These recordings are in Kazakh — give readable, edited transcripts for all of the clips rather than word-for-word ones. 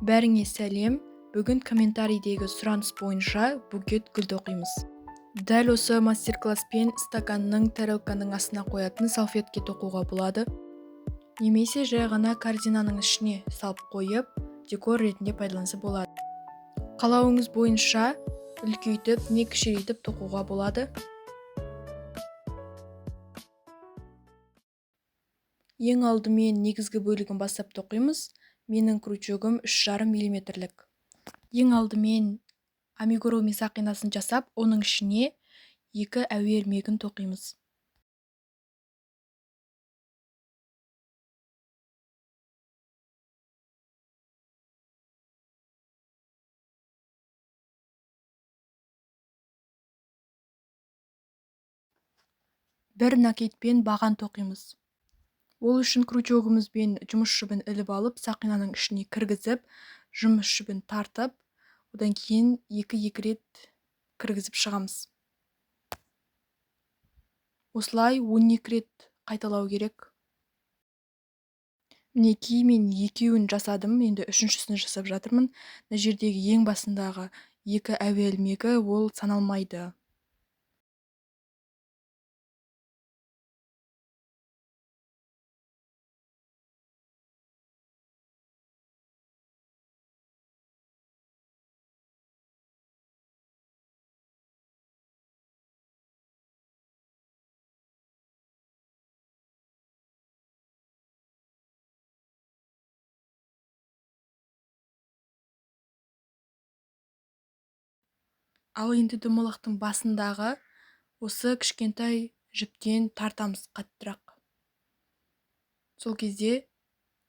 Бәріңе сәлем. Бүгін комментарийдегі сұраныс бойынша букет гүлді оқимыз. Дәл осы мастер-класспен стаканның, тарелканың астына қоятын салфетке тоқуға болады. Немесе жай ғана корзинаның ішіне салып қойып, декор ретінде пайдаланса болады. Қалауыңыз бойынша үлкейтіп не кішірейтіп тоқуға болады. Ең алдымен негізгі бөлігін бастап тоқимыз. Менің крючогым 3,5 мм. Ең алдымен амигуруми сақинасын жасап, оның ішіне 2 әуе ілмегін тоқимыз. Бір накетпен баған тоқимыз. Ол үшін крючогымызбен жұмыс жібін іліп алып, сақинаның ішіне кіргізіп, жұмыс жібін тартып, одан кейін 2 рет кіргізіп шығамыз. Осылай 12 рет қайталау керек. Мінекей, мен 2-ін жасадым, енді 3-шісін жасап жатырмын. Мына жердегі ең басындағы 2 әуе ілмегі ол саналмайды. Ал енді домалақтың басындағы осы кішкентай жіптен тартамыз қаттырақ. Сол кезде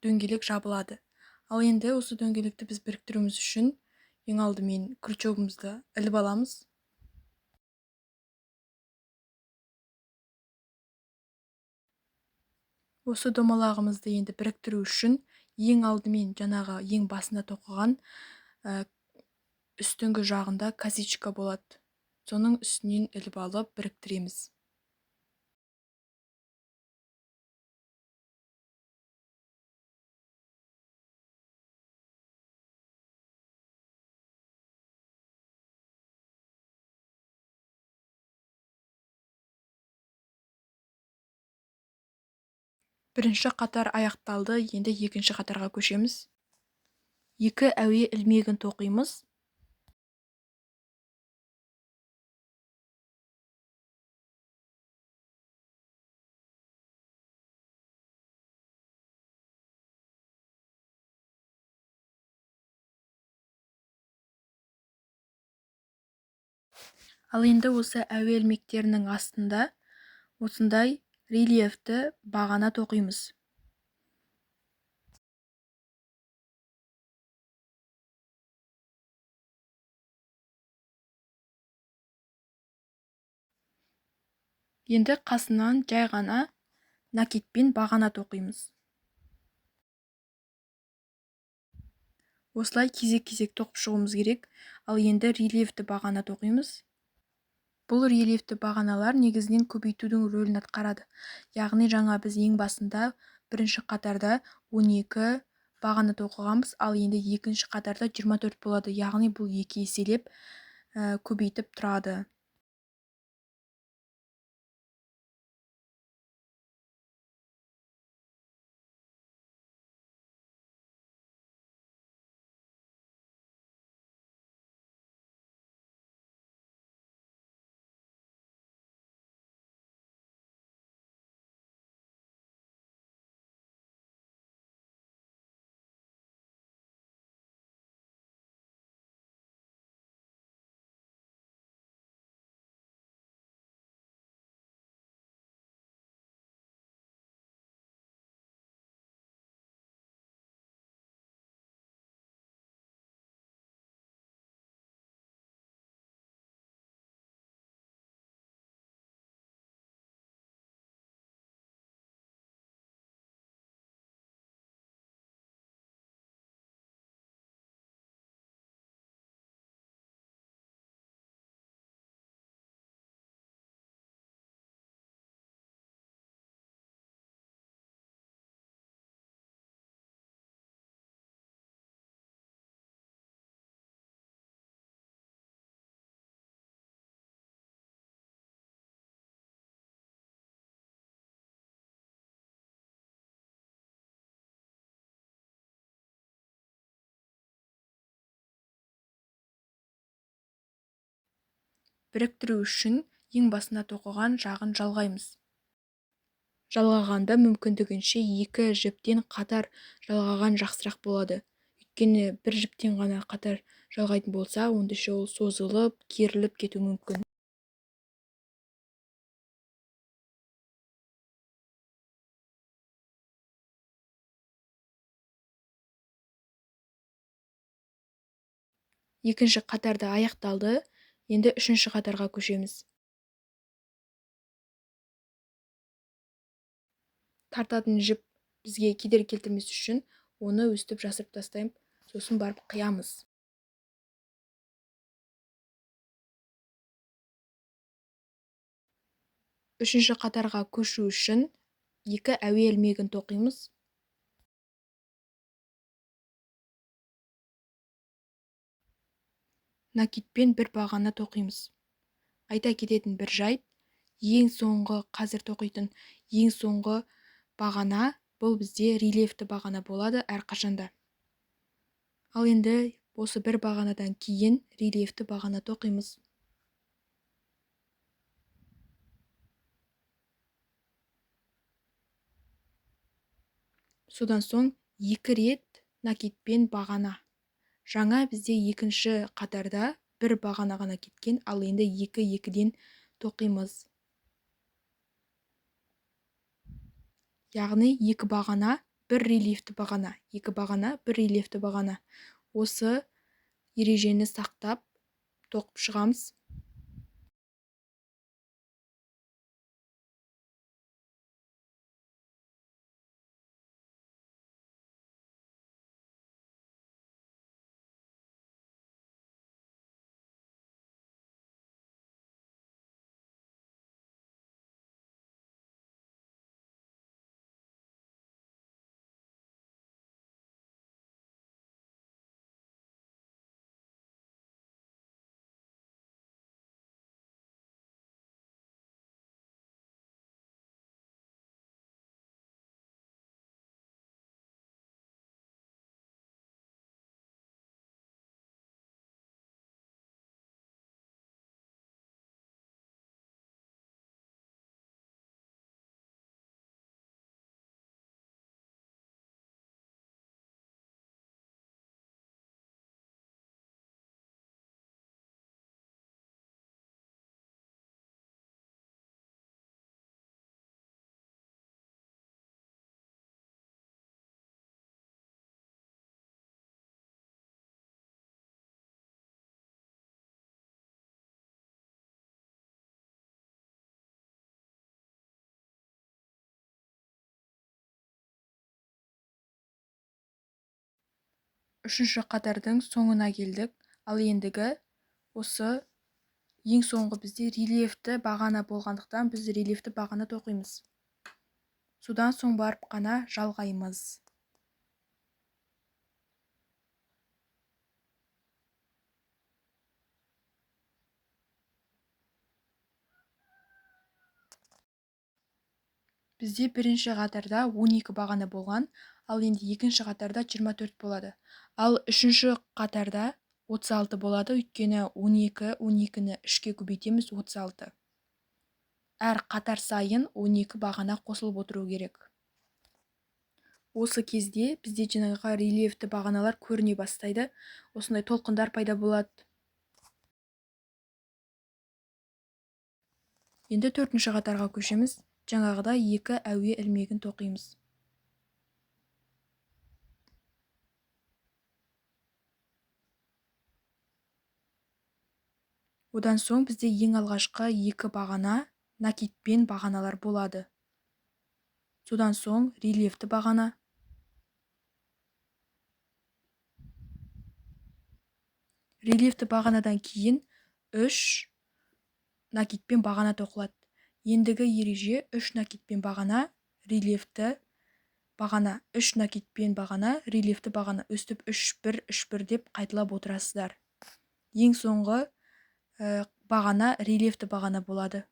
дөңгелек жабылады. Ал енді осы дөңгелекті біз біріктіруіміз үшін ең алдымен крючогымызды іліп аламыз. Осы домалағымызды енді біріктіру үшін ең алдымен жаңағы ең басында тоқыған үстіңгі жағында косичка болады. Соның үстінен іліп алып біріктіреміз. Бірінші қатар аяқталды, енді екінші қатарға көшеміз. 2 әуе ілмегін тоқимыз. Ал енді осы әуе ілмектерінің астында осындай рельефті бағана тоқимыз. Енді қасынан жай ғана накетпен бағана тоқимыз. Осылай кезек-кезек тоқып шығуымыз керек. Ал енді рельефті бағана тоқимыз. Бұл рельефті бағаналар негізінен көбейтудің рөлін атқарады. Яғни жаңа біз ең басында бірінші қатарда 12 бағана тоқығанбыз, ал енді екінші қатарда 24 болады. Яғни бұл 2 еселеп көбейтіп тұрады. біріктіру үшін ең басына тоқыған жағын жалғаймыз. Жалғағанда мүмкіндігінше екі жіптен қатар жалғаған жақсырақ болады. Өйткені бір жіптен ғана қатар жалғайтын болса, онда ол созылып, керіліп кетуі мүмкін. Екінші қатарды аяқталды. Енді үшінші қатарға көшеміз. Тартатын жіп бізге кедергі келтірмес үшін оны өстіп жасырып тастаймыз, сосын барып қиямыз. Үшінші қатарға көшу үшін екі әуе ілмегін тоқимыз. Накитпен бір бағана тоқимыз. Айта кететін бір жайт, қазір тоқитын ең соңғы бағана бұл бізде рельефті бағана болады әрқашанда. Ал енді осы бір бағанадан кейін рельефті бағана тоқимыз. Содан соң екі рет накитпен бағана. Жаңа бізде екінші қатарда бір бағана ғана кеткен, ал енді екі-екіден тоқимыз. Яғни екі бағана, бір рельефті бағана. Екі бағана, бір рельефті бағана. Осы ережені сақтап тоқып шығамыз. Үшінші қатардың соңына келдік. Ал ендігі осы ең соңғы бізде рельефті бағана болғандықтан біз рельефті бағана тоқимыз. Содан соң барып қана жалғаймыз. Бізде бірінші қатарда 12 бағана болған, ал енді екінші қатарда 24 болады. Ал үшінші қатарда 36 болады, өйткені 12-ні 3-ке көбейтеміз 36. Әр қатар сайын 12 бағана қосылып отыру керек. Осы кезде бізде жаңағы рельефті бағаналар көріне бастайды. Осындай толқындар пайда болады. Енді төртінші қатарға көшеміз. Жаңағыда екі әуе ілмегін тоқимыз. Одан соң бізде ең алғашқы екі бағана накитпен бағаналар болады. Содан соң рельефті бағана. Рельефті бағанадан кейін 3 накитпен бағана тоқылады. Ендігі ереже 3 накитпен бағана, рельефті бағана, 3 накитпен бағана, рельефті бағана, өстіп 3-1, 3-1 деп қайталап отырасыздар. Ең соңғы бағана рельефті бағана болады.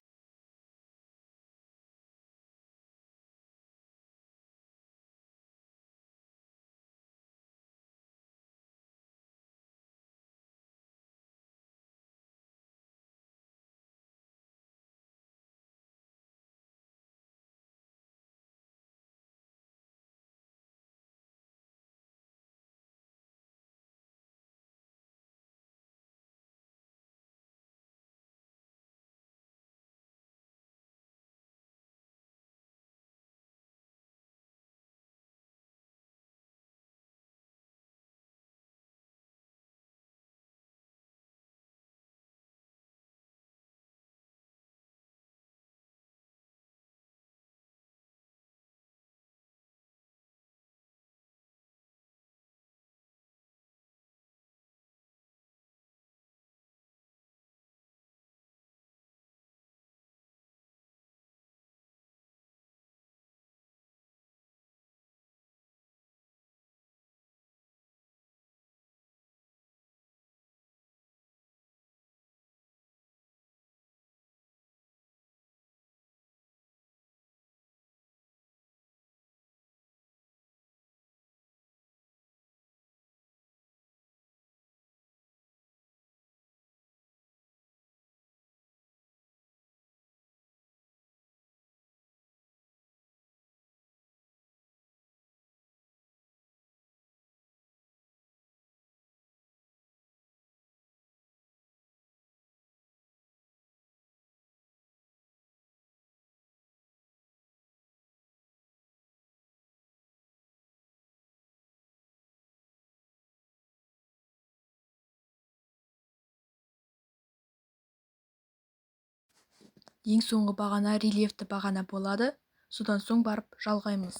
Ең соңғы бағана рельефті бағана болады. Содан соң барып жалғаймыз.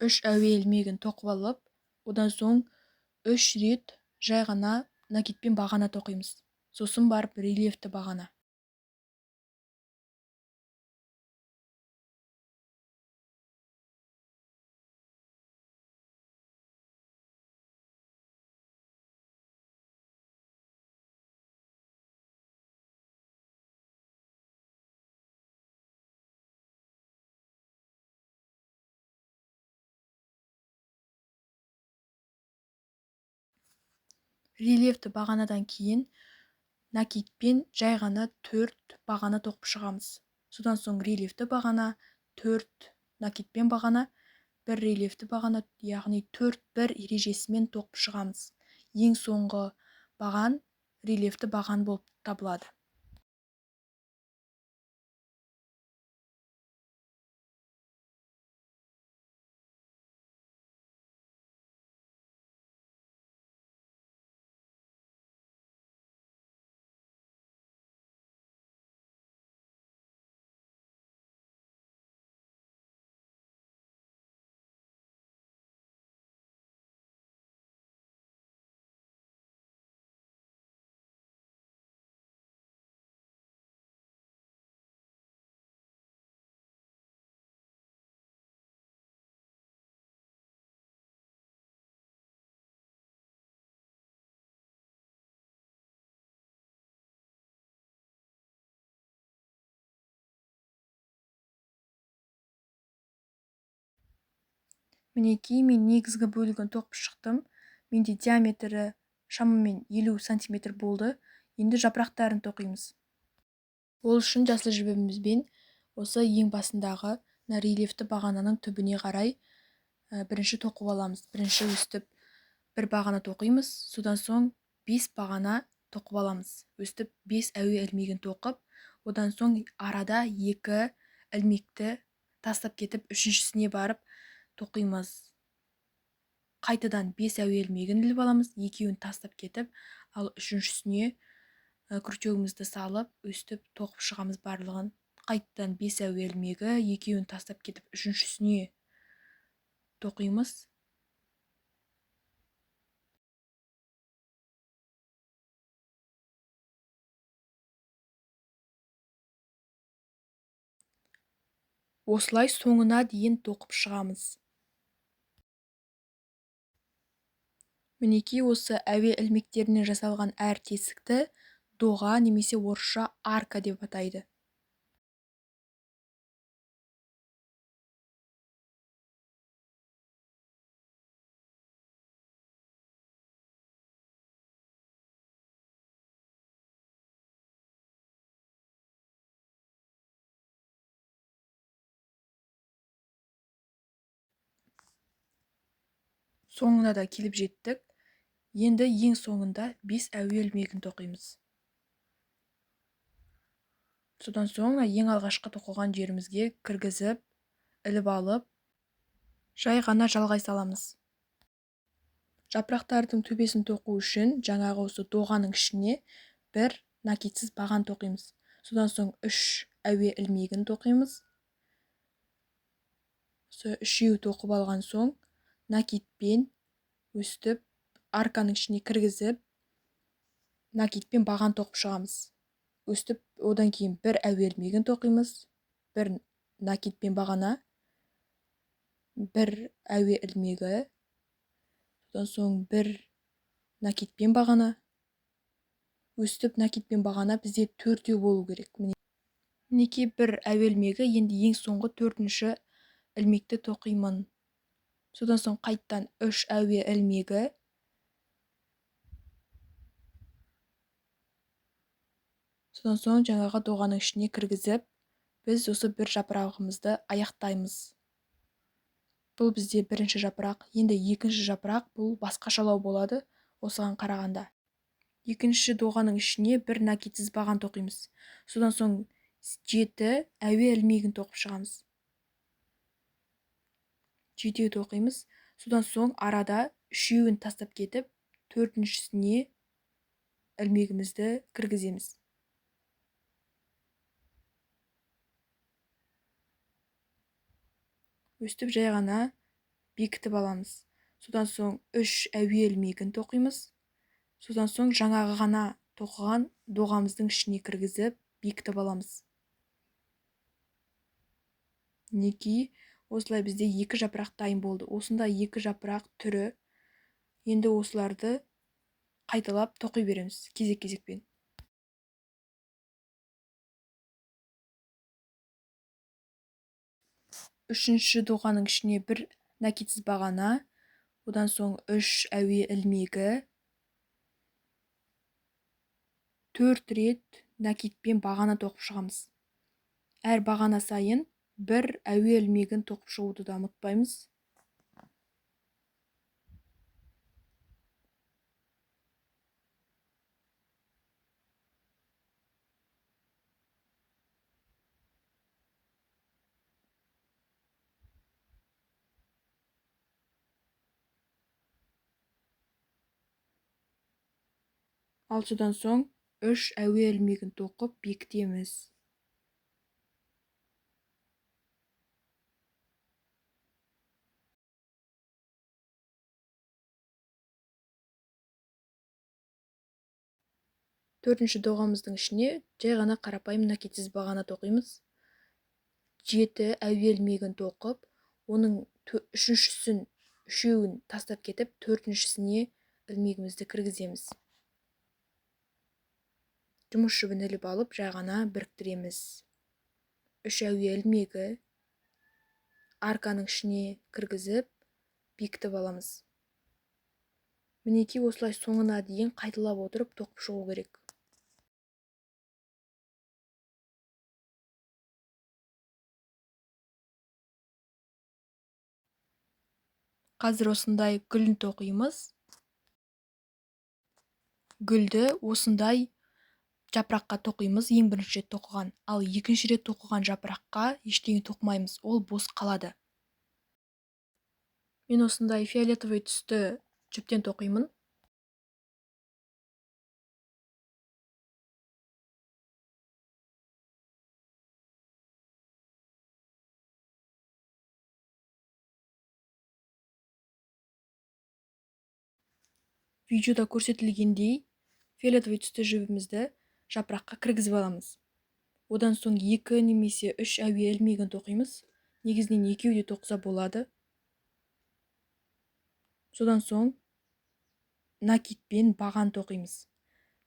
Үш әуе ілмегін тоқып алып, одан соң 3 рет жай ғана накидпен бағана тоқимыз. Сосын барып рельефті бағана. Рельефті бағанадан кейін накидпен жай ғана 4 бағана тоқып шығамыз. Содан соң рельефті бағана, 4 накидпен бағана, 1 рельефті бағана, яғни 4-1 ережесімен тоқып шығамыз. Ең соңғы баған рельефті баған болып табылады. Мінекей, мен негізгі бөлігін тоқып шықтым. Менде диаметрі шамамен 50 сантиметр болды. Енді жапырақтарын тоқимыз. Ол үшін жасыл жібімізбен осы ең басындағы рельефті бағананың түбіне қарай бірінші тоқып аламыз. Бірінші өстіп бір бағана тоқимыз. Содан соң 5 бағана тоқып аламыз. Өстіп 5 әуе ілмегін тоқып, одан соң арада 2 ілмекті тастап кетіп, үшіншісіне барып тоқимыз. Қайтадан 5 әуе ілмегін іліп аламыз, екеуін тастап кетіп, ал үшіншісіне күртеуімізді салып, өстіп тоқып шығамыз барлығын. Қайтадан 5 әуе ілмегі, екеуін тастап кетіп, үшіншісіне тоқимыз. Осылай соңына дейін тоқып шығамыз. Мінекей, осы әуе ілмектерінен жасалған әр тесікті доға немесе орысша арка деп атайды. Соңына да келіп жеттік. Енді ең соңында 5 әуе ілмегін тоқимыз. Содан соң ең алғашқы тоқылған жерімізге кіргізіп, іліп алып, жай ғана жалғай саламыз. Жапырақтардың төбесін тоқу үшін жаңағы осы доғаның ішіне бір накидсіз баған тоқимыз. Содан соң 3 әуе ілмегін тоқимыз. Үшеу тоқып алған соң накидпен өстіп арканың ішіне кіргізіп, накидпен баған тоқып шығамыз. Өстіп, одан кейін бір әуе ілмегін тоқимыз, бір накидпен бағана, бір әуе ілмегі, содан соң бір накидпен бағана. Өстіп, накидпен бағана бізде 4-еу болу керек. Мінекей, бір әуе ілмегі, енді ең соңғы 4-ші ілмекті тоқимын. Содан соң қайттан 3 әуе ілмегі, содан соң жаңағы доғаның ішіне кіргізіп, біз осы бір жапырағымызды аяқтаймыз. Бұл бізде бірінші жапырақ. Енді екінші жапырақ, бұл басқашалау болады осыған қарағанда. Екінші доғаның ішіне бір накитсіз баған тоқимыз. Содан соң 7 әуе ілмегін тоқып шығамыз. 7 тоқимыз. Содан соң арада 3-еуін тастап кетіп, 4-шісіне ілмегімізді кіргіземіз. Өстіп жай ғана бекітіп аламыз. Содан соң 3 әуе ілмегін тоқимыз. Содан соң жаңағы ғана тоқыған доғамыздың ішіне кіргізіп бекітіп аламыз. Мінекей, осылай бізде 2 жапырақ дайын болды. Осында 2 жапырақ түрі. Енді осыларды қайталап тоқи береміз кезек-кезекпен. Үшінші доғаның ішіне бір накитсіз бағана, одан соң 3 әуе ілмегі, 4 рет накитпен бағана тоқып шығамыз. Әр бағана сайын бір әуе ілмегін тоқып шығуды да ұмытпаймыз. Ал содан соң 3 әуе ілмегін тоқып бекітеміз. Төртінші доғамыздың ішіне жай ғана қарапайым накитсіз бағана тоқимыз. 7 әуе ілмегін тоқып, оның 3-еуін тастап кетіп, 4-шісіне ілмегімізді кіргіземіз. Жұмыс жібін іліп алып, жай ғана біріктіреміз. 3 әуе ілмегі арканың ішіне кіргізіп, бекітіп аламыз. Мінекей, осылай соңына дейін қайталап отырып тоқып шығу керек. Қазір осындай гүлін тоқимыз. Гүлді осындай жапыраққа тоқимыз, ең бірінші рет тоқыған. Ал екінші рет тоқыған жапыраққа ештеңе тоқымаймыз, ол бос қалады. Мен осындай фиолетовый түсті жіптен тоқимын. Видеода көрсетілгендей фиолетовый түсті жібімізді жапыраққа кіргізіп аламыз. Одан соң 2 немесе 3 әуе ілмегін тоқимыз. Негізінен 2 де тоқса болады. Содан соң накитпен баған тоқимыз.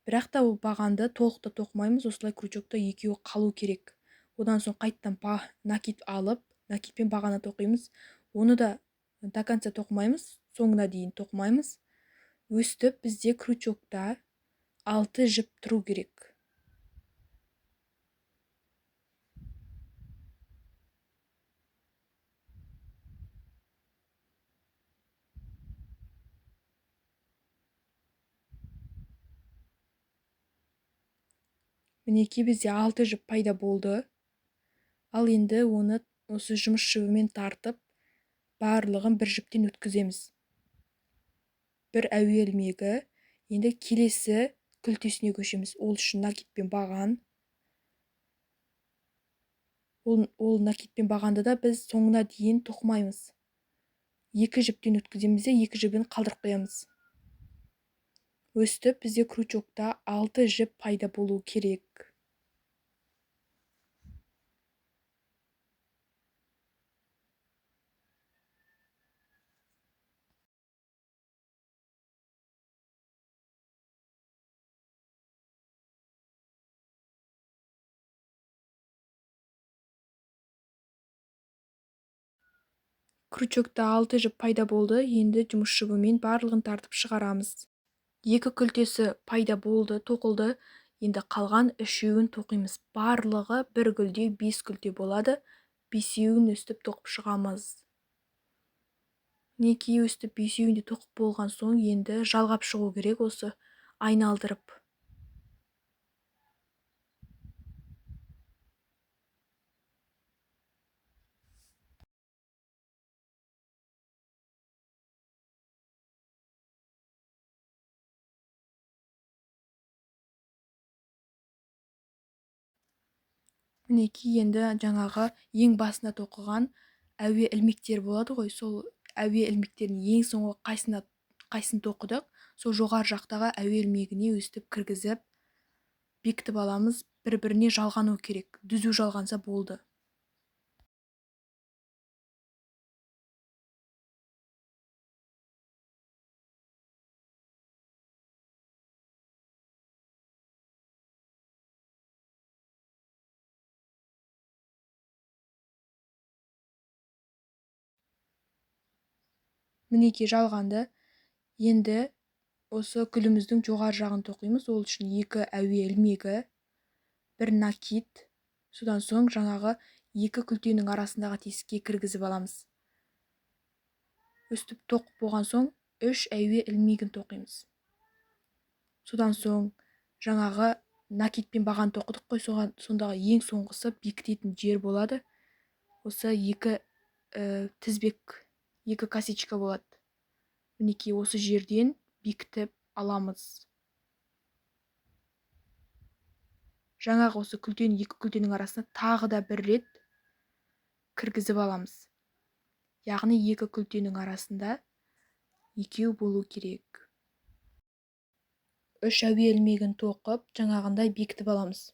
Бірақ та ол бағанды толықта тоқымаймыз, осылай крючокта 2 қалу керек. Одан соң қайттан накит алып, накитпен бағана тоқимыз. Оны да до конца тоқымаймыз, соңына дейін тоқымаймыз. Өстіп бізде крючокта 6 жіп тұру керек. Мінекей, бізде 6 жіп пайда болды. Ал енді оны осы жұмыс жібімен тартып, барлығын бір жіптен өткіземіз. Бір әуе ілмегі. Енді келесі күлтесіне көшеміз. Ол үшін накитпен баған. Ол накитпен бағанды да біз соңына дейін тоқымаймыз. 2 жіптен өткіземіз де 2 жібін қалдырып қоямыз. Өстіп бізде крючокта 6 жіп пайда болу керек. Крючокта 6 жіп пайда болды. Енді жұмыс жібімен барлығын тартып шығарамыз. 2 күлтесі пайда болды, тоқылды. Енді қалған 3-еуін тоқимыз. Барлығы бір гүлде 5 күлте болады. 5-еуін өстіп тоқып шығамыз. Мінекей, өстіп 5-еуін де тоқып болған соң енді жалғап шығу керек. Осы айналдырып. Мінекей енді жаңағы ең басында тоқыған әуе ілмектері болады ғой, сол әуе ілмектердің ең соңғы қайсын тоқыдық, сол жоғары жақтағы әуе ілмегіне өстіп кіргізіп бекітіп аламыз. Бір-біріне жалғану керек, дүзу жалғанса болды. Мінекей жалғанды. Енді осы гүліміздің жоғары жағын тоқимыз. Ол үшін 2 әуе ілмегі, 1 накид, содан соң жаңағы 2 күлтенің арасындағы тесікке кіргізіп аламыз. Өстіп тоқып болған соң 3 әуе ілмегін тоқимыз. Содан соң жаңағы накидпен бағаны тоқыдық қой, сондағы ең соңғысы бекітетін жер болады. Осы 2 тізбек, 2 косичка болады. Мінекей осы жерден бекітіп аламыз. Жаңағы осы 2 күлтенің арасына тағы да 1 рет кіргізіп аламыз. Яғни 2 күлтенің арасында 2 болу керек. 3 әуе ілмегін тоқып, жаңағындай бекітіп аламыз.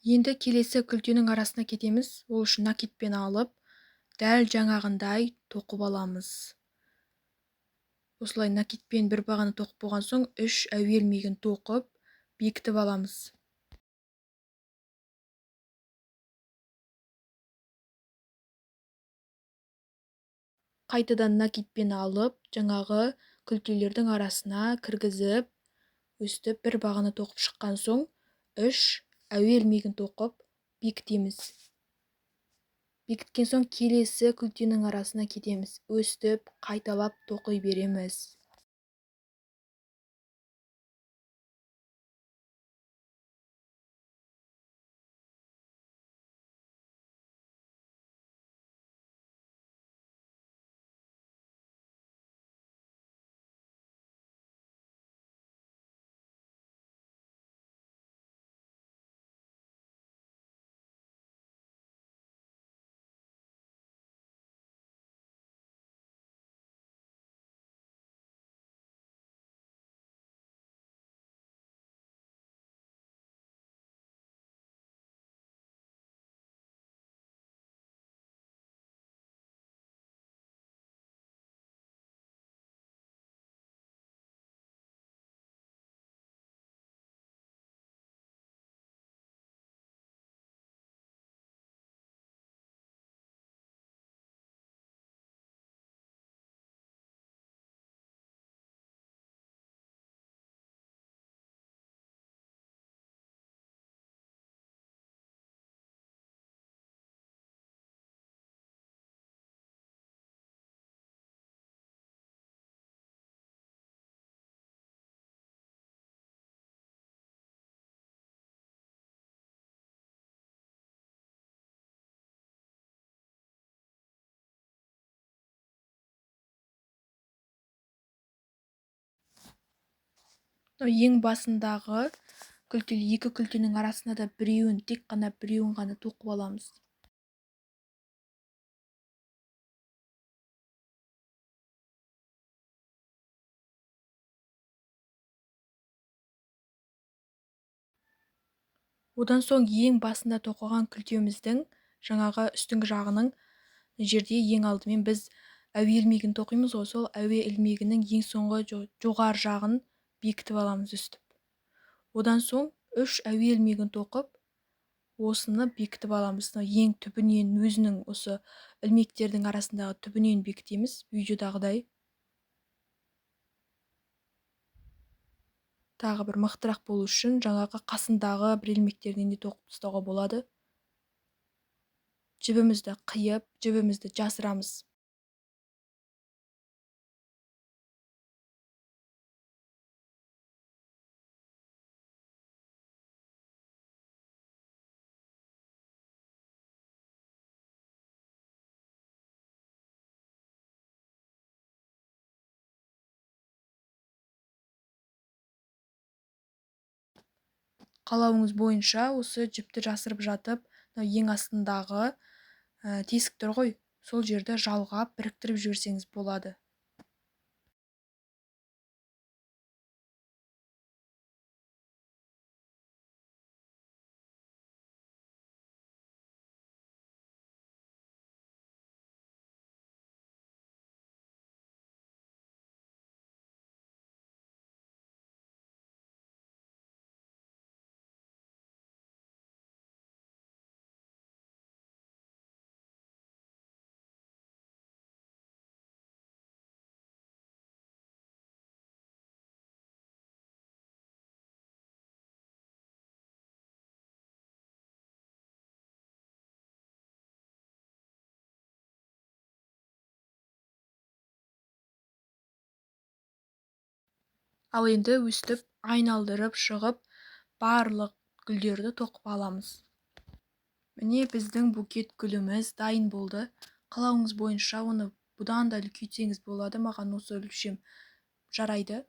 Енді келесі күлтенің арасына кетеміз. Ол үшін накидпен алып, дәл жаңағындай тоқып аламыз. Осылай накидпен бір бағаны тоқып болған соң 3 әуе ілмегін тоқып, бекітіп аламыз. Қайтадан накидпен алып, жаңағы күлтелердің арасына кіргізіп, өстіп бір бағаны тоқып шыққан соң 3 әуе ілмегін тоқып бекітеміз. Бекіткен соң келесі күлтенің арасына кетеміз. Өстіп қайталап тоқи береміз. Ең басындағы 2 күлтенің арасына да тек қана біреуін ғана тоқып аламыз. Одан соң ең басында тоқыған күлтеміздің жаңағы үстіңгі жағының жерде ең алдымен біз әуе ілмегін тоқимыз ғой, сол әуе ілмегінің ең соңғы жоғары жағын бекітіп аламыз өстіп. Одан соң 3 әуе ілмегін тоқып, осыны бекітіп аламыз. Ең түбінен, өзінің осы ілмектердің арасындағы түбінен бекітеміз, видеодағыдай. тағы бір мықтырақ болу үшін жаңағы қасындағы бір ilmekтерінен де тоқып тастауға болады. Жібімізді қиып, жібімізді жасырамыз. Қалауыңыз бойынша осы жіпті жасырып жатып, ең астындағы тесік тұр ғой, сол жерді жалғап біріктіріп жіберсеңіз болады. Ал енді өстіп, айналдырып шығып, барлық гүлдерді тоқып аламыз. Міне біздің букет гүліміз дайын болды. Қалауыңыз бойынша оны бұдан да үлкейтсеңіз болады, маған осы өлшем жарайды.